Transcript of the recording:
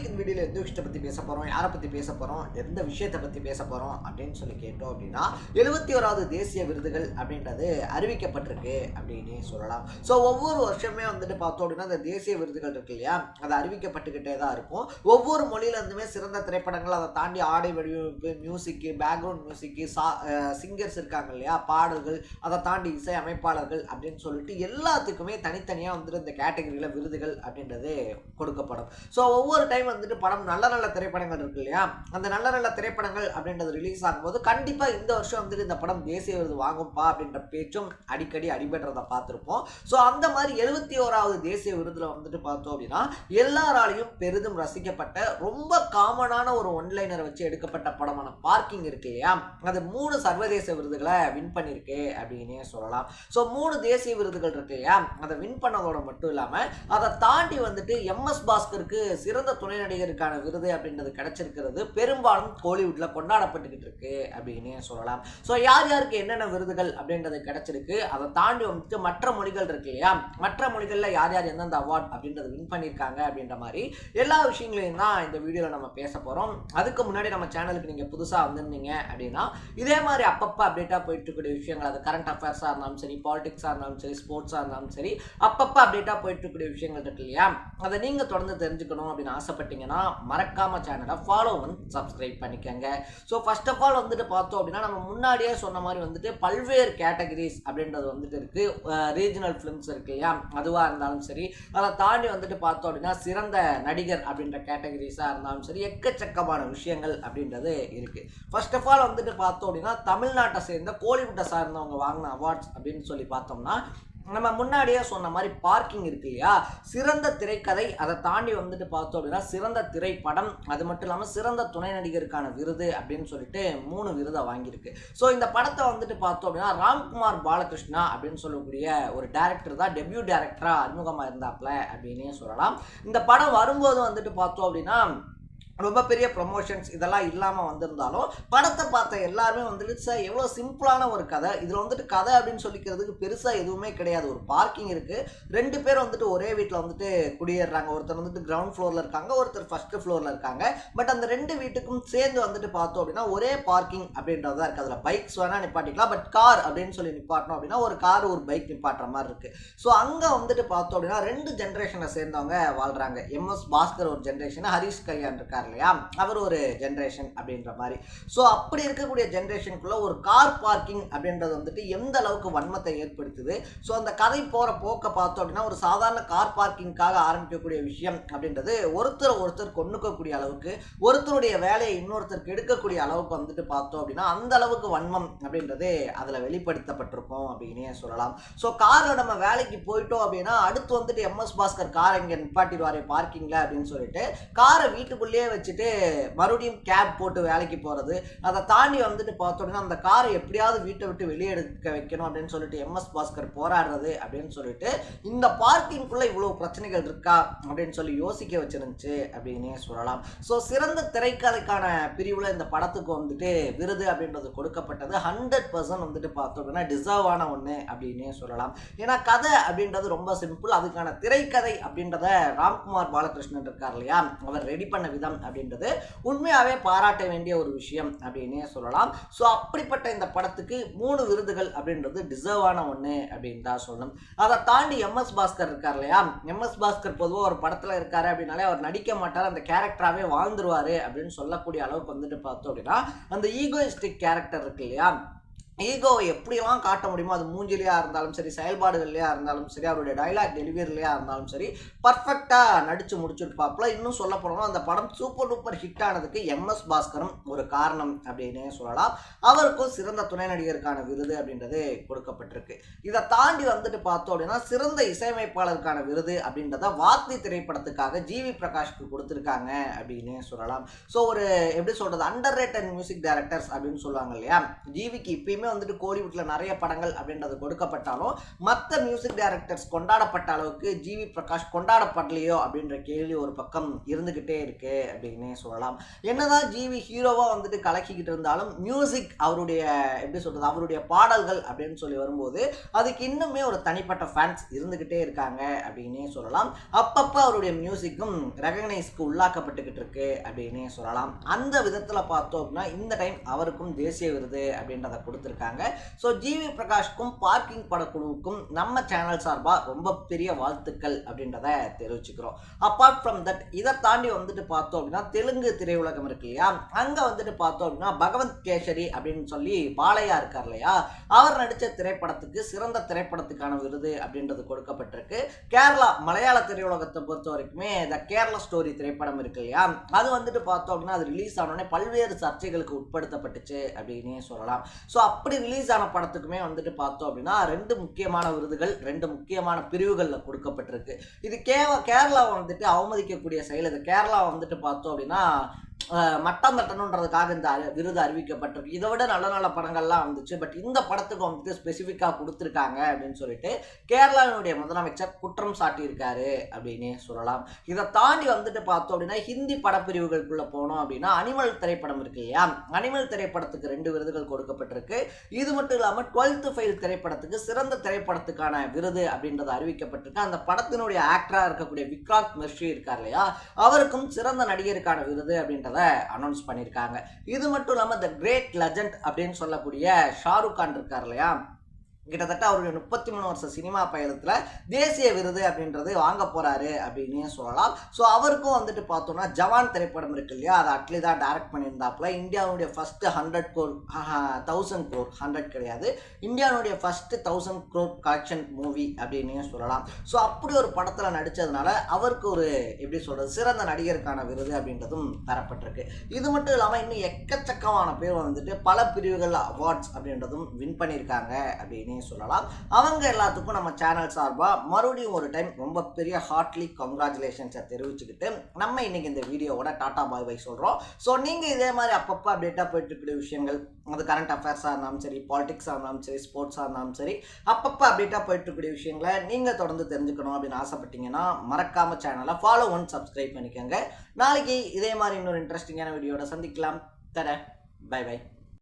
இன்னைக்கு இந்த வீடியோல எந்த விஷயத்தை பத்தி பேச போறோம், யாரை பத்தி பேச போறோம், எந்த விஷயத்தை பத்தி பேச போறோம் அப்படின்னு சொல்லி கேட்டோம் அப்படின்னா 71வது தேசிய விருதுகள் அப்படின்றது அறிவிக்கப்பட்டிருக்கு அப்படின்னு சொல்லலாம். ஸோ ஒவ்வொரு வருஷமே வந்துட்டு பார்த்தோம் அப்படின்னா இந்த தேசிய விருதுகள் இருக்கு இல்லையா, அது அறிவிக்கப்பட்டுக்கிட்டே தான் இருக்கும். ஒவ்வொரு மொழியில இருந்துமே சிறந்த திரைப்படங்கள், அதை தாண்டி ஆடை வடிவமைப்பு, மியூசிக்கு, பேக்ரவுண்ட் மியூசிக்கு, சிங்கர்ஸ் இருக்காங்க இல்லையா, பாடல்கள், அதை தாண்டி இசை அமைப்பாளர்கள் அப்படின்னு சொல்லிட்டு எல்லாத்துக்குமே தனித்தனியாக வந்துட்டு இந்த கேட்டகரியில் விருதுகள் அப்படின்றது கொடுக்கப்படும். ஸோ ஒவ்வொரு டைம் வந்துட்டு படம் நல்ல நல்ல திரைப்படங்கள் இருக்கு இல்லையா, அந்த நல்ல நல்ல திரைப்படங்கள் அப்படின்றது ரிலீஸ் ஆகும்போது கண்டிப்பாக இந்த வருஷம் வந்துட்டு இந்த படம் தேசிய விருது வாங்கும்பா அப்படின்ற பேச்சும் அடிக்கடி அடிபடுறதை பார்த்துருப்போம். ஸோ அந்த மாதிரி 71வது தேசிய விருதுல வந்துட்டு பார்த்தோம் அப்படின்னா எல்லாராலையும் பெரிதும் ரசிக்கப்பட்ட ரொம்ப காமனான ஒரு ஒன்லைனரை வச்சு எடுக்கப்பட்ட படமான பார்க்கிங் இருக்கு இல்லையா, அது 3 சர்வதேச விருதுகளை வின் பண்ணியிருக்கு அப்படின்னே சொல்லலாம். ஸோ 3 தேசிய விருதுகள் இருக்கு இல்லையா, அதை வின் பண்ணதோட மட்டும் இல்லாமல் அதை தாண்டி வந்துட்டு எம்எஸ் பாஸ்கருக்கு சிறந்த துணை நடிகருக்கான விருது அப்படின்றது கிடைச்சிருக்கிறது பெரும்பாலும் கோலிவுட்ல கொண்டாடப்பட்டுக்கிட்டு இருக்கு அப்படின்னு சொல்லலாம். ஸோ யார் யாருக்கு என்னென்ன விருதுகள் அப்படின்றது கிடைச்சிருக்கு, அதை தாண்டி வந்துட்டு மற்ற மொழிகள் இருக்கு இல்லையா, மற்ற மொழிகளில் யார் யார் எந்தெந்த அவார்ட் அப்படின்றது வின் பண்ணியிருக்காங்க அப்படின்ற மாதிரி எல்லா விஷயங்களையும் தான் இந்த வீடியோவில் நம்ம பேச போகிறோம். அதுக்கு முன்னாடி நம்ம சேனலுக்கு நீங்கள் புதுசாக வந்திருந்தீங்க அப்படின்னா இதே மாதிரி அப்பப்போ அப்டேட்டாக போயிட்டு இருக்கக்கூடிய விஷயங்கள், அது கரண்ட் அஃபேர்ஸாக இருந்தாலும் சரி, பாலிடிக்ஸாக இருந்தாலும் சரி, ஸ்போர்ட்ஸாக இருந்தாலும் சரி, அப்பப்போ அப்டேட்டாக போயிட்டு இருக்கக்கூடிய விஷயங்கள் இருக்கு இல்லையா, அதை நீங்கள் தொடர்ந்து தெரிஞ்சுக்கணும் அப்படின்னு ஆசைப்பட்டீங்கன்னா மறக்காம சேனலை ஃபாலோ பண்ணி சப்ஸ்கிரைப் பண்ணிக்கோங்க. ஸோ ஃபர்ஸ்ட் ஆஃப் ஆல் வந்துட்டு பார்த்தோம் அப்படின்னா நம்ம முன்னாடியே சொன்ன மாதிரி வந்துட்டு பல்வேறு கேட்டகரிஸ் அப்படின்றது வந்துட்டு இருக்கு. ரீஜனல் ஃபிலிம்ஸ் இருக்கு இல்லையா, அதுவாக இருந்தாலும் சரி, அதை தாண்டி வந்துட்டு பார்த்தோம் அப்படின்னா சிறந்த நடிகர் அப்படின்ற கேட்டகரிஸாக இருந்தாலும் சரி, எக்கச்சக்கமான விஷயங்கள் அப்படின்றது இருக்கு. ஃபர்ஸ்ட் ஆஃப் ஆல் வந்துட்டு பார்த்தோம் அப்படின்னா தமிழ்நாட்டை சேர்ந்த கோலிவுட்டை சார்ந்தவங்க வாங்கின அவார்ட்ஸ் அப்படின்னு சொல்லி பார்த்தோம்னா நம்ம முன்னாடியே சொன்ன மாதிரி பார்க்கிங் இருக்கு இல்லையா, சிறந்த திரைக்கதை, அதை தாண்டி வந்துட்டு பார்த்தோம் அப்படின்னா சிறந்த திரைப்படம், அது மட்டும் இல்லாமல் சிறந்த துணை நடிகருக்கான விருது அப்படின்னு சொல்லிட்டு 3 விருதை வாங்கியிருக்கு. ஸோ இந்த படத்தை வந்துட்டு பார்த்தோம் அப்படின்னா ராம்குமார் பாலகிருஷ்ணா அப்படின்னு சொல்லக்கூடிய ஒரு டைரக்டர் தான் டெபியூ டைரக்டராக அறிமுகமாக இருந்தாப்ல அப்படின்னே சொல்லலாம். இந்த படம் வரும்போது வந்துட்டு பார்த்தோம் அப்படின்னா ரொம்ப பெரிய ப்ரொமோஷன்ஸ் இதெல்லாம் இல்லாமல் வந்திருந்தாலும் படத்தை பார்த்த எல்லாருமே வந்துட்டு சார் எவ்வளோ சிம்பிளான ஒரு கதை, இதில் வந்துட்டு கதை அப்படின்னு சொல்லிக்கிறதுக்கு பெருசாக எதுவுமே கிடையாது. ஒரு பார்க்கிங் இருக்குது, 2 பேர் வந்துட்டு ஒரே வீட்டில் வந்துட்டு குடியேறாங்க, ஒருத்தர் வந்துட்டு கிரவுண்ட் ஃப்ளோரில் இருக்காங்க, ஒருத்தர் ஃபர்ஸ்ட் ஃப்ளோரில் இருக்காங்க. பட் அந்த 2 வீட்டுக்கும் சேர்ந்து வந்துட்டு பார்த்தோம் அப்படின்னா ஒரே பார்க்கிங் அப்படின்றதா இருக்குது. அதில் பைக்ஸ் வேணால் நிப்பாட்டிக்கலாம், பட் கார் அப்படின்னு சொல்லி நிப்பாட்டணும் அப்படின்னா ஒரு கார் ஒரு பைக் நிப்பாட்டுற மாதிரி இருக்குது. ஸோ அங்கே வந்துட்டு பார்த்தோம் அப்படின்னா 2 ஜென்ரேஷனை சேர்ந்தவங்க வாழ்கிறாங்க. எம்எஸ் பாஸ்கர் ஒரு ஜென்ரேஷன், ஹரிஷ் கல்யாண் இருக்கார் இல்லையா, அவர் ஒரு ஜெனரேஷன் அப்படின்ற மாதிரி. ஸோ அப்படி இருக்கக்கூடிய ஜெனரேஷனுக்குள்ள ஒரு கார் பார்க்கிங் அப்படின்றது வந்துட்டு எந்த அளவுக்கு வன்மத்தை ஏற்படுத்துது. ஸோ அந்த கதை போற போக்க பார்த்தோம் அப்படின்னா ஒரு சாதாரண கார் பார்க்கிங்காக ஆரம்பிக்கக்கூடிய விஷயம் அப்படின்றது ஒருத்தர் கொன்னுக்கக்கூடிய அளவுக்கு, ஒருத்தருடைய வேலையை இன்னொருத்தருக்கு எடுக்கக்கூடிய அளவுக்கு வந்துட்டு பார்த்தோம் அப்படின்னா அந்த அளவுக்கு வன்மம் அப்படின்றது அதில் வெளிப்படுத்தப்பட்டிருக்கும் அப்படின்னே சொல்லலாம். ஸோ காரில் நம்ம வேலைக்கு போயிட்டோம் அப்படின்னா அடுத்து வந்துட்டு எம்எஸ் பாஸ்கர் காரை இங்கே நிப்பாட்டிடுவாரு பார்க்கிங்ல அப்படின்னு சொல்லிட்டு காரை வீட்டுக்குள்ளேயே வச்சுட்டு மறுபடியும் கேப் போட்டு வேலைக்கு போகிறது, அதை தாண்டி வந்துட்டு பார்த்தோம்னா அந்த காரை எப்படியாவது வீட்டை விட்டு வெளியே எடுக்க வைக்கணும் அப்படின்னு சொல்லிட்டு எம்எஸ் பாஸ்கர் போராடுறது அப்படின்னு சொல்லிட்டு இந்த பார்க்கிங்குள்ள இவ்வளவு பிரச்சனைகள் இருக்கா அப்படின்னு சொல்லி யோசிக்க வச்சிருந்துச்சு அப்படின்னே சொல்லலாம். ஸோ சிறந்த திரைக்கதைக்கான பிரிவில் இந்த படத்துக்கு வந்துட்டு விருது அப்படின்றது கொடுக்கப்பட்டது 100% வந்துட்டு பார்த்தோம் அப்படின்னா டிசர்வான ஒன்று அப்படின்னே சொல்லலாம். ஏன்னா கதை அப்படின்றது ரொம்ப சிம்பிள், அதுக்கான திரைக்கதை அப்படின்றத ராம்குமார் பாலகிருஷ்ணன் இருக்கார் இல்லையா, அவர் ரெடி பண்ண விதம் அப்படின்றது உண்மையாவே பாராட்ட வேண்டிய ஒரு விஷயம் அப்படின்னே சொல்லலாம். ஸோ அப்படிப்பட்ட இந்த படத்துக்கு 3 விருதுகள் அப்படின்றது டிசர்வான ஒன்று அப்படின்னு தான் சொல்லணும். அதை தாண்டி எம்எஸ் பாஸ்கர் இருக்கார் இல்லையா, எம்எஸ் பாஸ்கர் பொதுவாக ஒரு படத்தில் இருக்காரு அப்படின்னாலே அவர் நடிக்க மாட்டார், அந்த கேரக்டராகவே வாழ்ந்துருவாரு அப்படின்னு சொல்லக்கூடிய அளவுக்கு வந்துட்டு பார்த்தோம் அப்படின்னா அந்த ஈகோயிஸ்டிக் கேரக்டர் இருக்கு இல்லையா, ஈகோவை எப்படியெல்லாம் காட்ட முடியுமோ அது மூஞ்சிலையா இருந்தாலும் சரி, செயல்பாடுகள்லையா இருந்தாலும் சரி, அவருடைய டைலாக் டெலிவரிலையா இருந்தாலும் சரி பர்ஃபெக்டாக நடித்து முடிச்சிருப்பாப்புல. இன்னும் சொல்ல போனோம்னா அந்த படம் சூப்பர் டூப்பர் ஹிட் ஆனதுக்கு எம்எஸ் பாஸ்கரும் ஒரு காரணம் அப்படின்னே சொல்லலாம். அவருக்கும் சிறந்த துணை நடிகருக்கான விருது அப்படின்றது கொடுக்கப்பட்டிருக்கு. இதை தாண்டி வந்துட்டு பார்த்தோம் அப்படின்னா சிறந்த இசையமைப்பாளருக்கான விருது அப்படின்றத வாத்தி திரைப்படத்துக்காக ஜிவி பிரகாஷ்க்கு கொடுத்துருக்காங்க அப்படின்னு சொல்லலாம். ஸோ ஒரு எப்படி சொல்றது, அண்டர் ரேட்டட் மியூசிக் டைரக்டர்ஸ் அப்படின்னு சொல்லுவாங்க இல்லையா, ஜிவிக்கு இப்பயுமே வந்துட்டு கோலிவுட்ல நிறைய படங்கள் அப்படின்றது கொடுக்கப்பட்டாலும் மற்ற மியூசிக் டைரக்டர்ஸ் கொண்டாடப்பட்ட அளவுக்கு ஜிவி பிரகாஷ் கொண்டாடப்படலையோ அப்படின்ற கேள்வி ஒரு பக்கம் இருந்துகிட்டே இருக்கு அப்படின்னே சொல்லலாம். என்னதான் ஜிவி ஹீரோவா வந்துட்டு கலக்கிக்கிட்டு இருந்தாலும் மியூசிக் அவருடைய எப்படி சொல்றது அவருடைய பாடல்கள் அப்படின்னு சொல்லி வரும்போது அதுக்கு இன்னுமே ஒரு தனிப்பட்ட ஃபேன்ஸ் இருந்துகிட்டே இருக்காங்க அப்படின்னே சொல்லலாம். அப்பப்ப அவருடைய மியூசிக்கும் ரெகக்னைஸ்க்கு உள்ளாக்கப்பட்டுக்கிட்டு இருக்கு அப்படின்னே சொல்லலாம். அந்த விதத்துல பார்த்தோம் அப்படின்னா இந்த டைம் அவருக்கும் தேசிய விருது அப்படின்றத கொடுத்துருக்காங்க. ஸோ ஜிவி பிரகாஷ்க்கும் பார்க்கிங் படக்குழுவுக்கும் நம்ம சேனல் சார்பா ரொம்ப பெரிய வாழ்த்துக்கள் அப்படின்றத தெரிவிச்சுக்கிறோம். அப்பார்ட் ஃப்ரம் தட் இதை தாண்டி வந்துட்டு பார்த்தோம் அப்படின்னா தெலுங்கு திரையுலகம் இருக்கு இல்லையா, அங்க வந்துட்டு பார்த்தோம் அப்படின்னா பகவந்த் கேசரி அப்படின்னு சொல்லி பாலையா இருக்கார் இல்லையா, அவர் நடித்த திரைப்படத்துக்கு சிறந்த திரைப்படத்துக்கான விருது அப்படின்றது கொடுக்கப்பட்டிருக்கு. கேரளா மலையாள திரையுலகத்தை பொறுத்த வரைக்குமே த கேரளா ஸ்டோரி திரைப்படம் இருக்கு இல்லையா, அது வந்துட்டு பார்த்தோம் அப்படின்னா அது ரிலீஸ் ஆனோடனே பல்வேறு சர்ச்சைகளுக்கு உட்படுத்தப்பட்டுச்சு அப்படின்னே சொல்லலாம். ஸோ அப்படி ரிலீஸ் ஆன படத்துக்குமே வந்துட்டு பார்த்தோம் அப்படின்னா 2 முக்கியமான விருதுகள் 2 முக்கியமான பிரிவுகளில் கொடுக்கப்பட்டிருக்கு. இது கேரளாவை வந்துட்டு அவமதிக்கக்கூடிய செயல். இது கேரளா வந்துட்டு பார்த்தோம் அப்படின்னா மட்டம் தட்டணுன்றதுக்காக இந்த விருது அறிவிக்கப்பட்டிருக்கு. இதை விட நல்ல நல்ல படங்கள்லாம் வந்துச்சு, பட் இந்த படத்துக்கு வந்துட்டு ஸ்பெசிஃபிக்காக கொடுத்துருக்காங்க அப்படின்னு சொல்லிட்டு கேரளாவினுடைய முதலமைச்சர் குற்றம் சாட்டியிருக்காரு அப்படின்னே சொல்லலாம். இதை தாண்டி வந்துட்டு பார்த்தோம் அப்படின்னா ஹிந்தி படப்பிரிவுகளுக்குள்ள போனோம் அப்படின்னா அனிமல் திரைப்படம் இருக்கு இல்லையா, அனிமல் திரைப்படத்துக்கு 2 விருதுகள் கொடுக்கப்பட்டிருக்கு. இது மட்டும் இல்லாமல் 12th ஃபெயில் திரைப்படத்துக்கு சிறந்த திரைப்படத்துக்கான விருது அப்படின்றது அறிவிக்கப்பட்டிருக்கு. அந்த படத்தினுடைய ஆக்டரா இருக்கக்கூடிய விக்ராந்த் மெர்ஷி இருக்கார் இல்லையா, அவருக்கும் சிறந்த நடிகருக்கான விருது அப்படின்றத அனௌன்ஸ் பண்ணியிருக்காங்க. இது மட்டும் இல்லாமல் த கிரேட் லெஜண்ட் அப்படின்னு சொல்லக்கூடிய ஷாருக் கான் இருக்கார் இல்லையா, கிட்டத்தட்ட அவருடைய 33 வருஷ சினிமா பயணத்தில் தேசிய விருது அப்படின்றது வாங்க போறாரு அப்படின்னு சொல்லலாம். ஸோ அவருக்கும் வந்துட்டு பார்த்தோம்னா ஜவான் திரைப்படம் இருக்கு இல்லையா, அதை அட்லி தான் டைரக்ட் பண்ணியிருந்தாப்புல. இந்தியாவுடைய ஃபர்ஸ்ட் 100 crore 1000 crore 100 கிடையாது, இந்தியாவுடைய ஃபர்ஸ்ட் 1000 crore கலெக்ஷன் மூவி அப்படின்னு சொல்லலாம். ஸோ அப்படி ஒரு படத்தில் நடித்ததுனால அவருக்கு ஒரு எப்படி சொல்றது சிறந்த நடிகருக்கான விருது அப்படின்றதும் தரப்பட்டிருக்கு. இது மட்டும் இல்லாமல் இன்னும் எக்கச்சக்கமான பேர் வந்துட்டு பல பிரிவுகள் அவார்ட்ஸ் அப்படின்றதும் வின் பண்ணியிருக்காங்க அப்படின்னு சொல்லலாம். அவங்க எல்லாத்துக்கும் நம்ம சேனல் சார்பா மறுபடியும் ஒரு டைம் ரொம்ப பெரிய ஹார்ட்லி கங்க்ராச்சுலேஷன்ஸை தெரிவிச்சுக்கிட்டு நம்ம இன்னைக்கு இந்த வீடியோவோட டாடா பாய் பை சொல்றோம். ஸோ நீங்க இதே மாதிரி அப்பப்போ அப்டேட்டா போயிட்டு இருக்கிற விஷயங்கள், அது கரண்ட் அஃபேர்ஸாக இருந்தாலும் சரி, பாலிடிக்ஸாக இருந்தாலும் சரி, ஸ்போர்ட்ஸாக இருந்தாலும் சரி, அப்பப்போ அப்டேட்டாக போயிட்டு இருக்கக்கூடிய விஷயங்களை நீங்கள் தொடர்ந்து தெரிஞ்சுக்கணும் அப்படின்னு ஆசைப்பட்டீங்கன்னா மறக்காம சேனலை ஃபாலோ ஒன் சப்ஸ்கிரைப் பண்ணிக்கோங்க. நாளைக்கு இதே மாதிரி இன்னொரு இன்ட்ரெஸ்டிங்கான வீடியோட சந்திக்கலாம். தட பை பை.